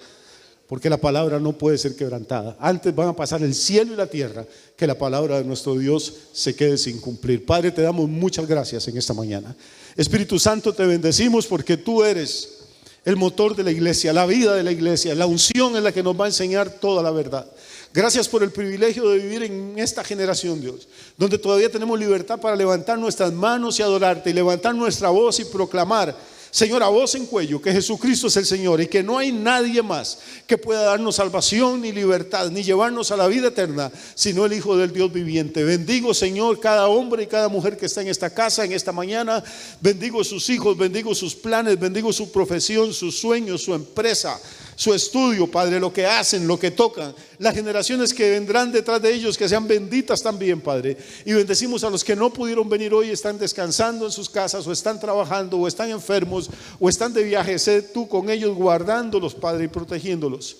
porque la palabra no puede ser quebrantada. Antes van a pasar el cielo y la tierra que la palabra de nuestro Dios se quede sin cumplir. Padre, te damos muchas gracias en esta mañana. Espíritu Santo, te bendecimos porque tú eres el motor de la iglesia, la vida de la iglesia, la unción en la que nos va a enseñar toda la verdad. Gracias por el privilegio de vivir en esta generación, Dios, donde todavía tenemos libertad para levantar nuestras manos y adorarte, y levantar nuestra voz y proclamar, Señor, a voz en cuello, que Jesucristo es el Señor y que no hay nadie más que pueda darnos salvación ni libertad ni llevarnos a la vida eterna sino el Hijo del Dios viviente. Bendigo, Señor, cada hombre y cada mujer que está en esta casa en esta mañana. Bendigo sus hijos, bendigo sus planes, bendigo su profesión, sus sueños, su empresa, su estudio, Padre, lo que hacen, lo que tocan, las generaciones que vendrán detrás de ellos, que sean benditas también, Padre. Y bendecimos a los que no pudieron venir hoy, están descansando en sus casas, o están trabajando, o están enfermos, o están de viaje. Sé tú con ellos guardándolos, Padre, y protegiéndolos.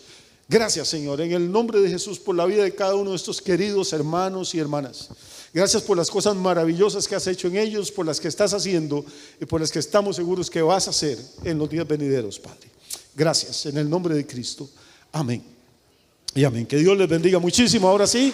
Gracias, Señor, en el nombre de Jesús, por la vida de cada uno de estos queridos hermanos y hermanas. Gracias por las cosas maravillosas que has hecho en ellos, por las que estás haciendo y por las que estamos seguros que vas a hacer en los días venideros, Padre. Gracias, en el nombre de Cristo. Amén y amén. Que Dios les bendiga muchísimo. Ahora sí.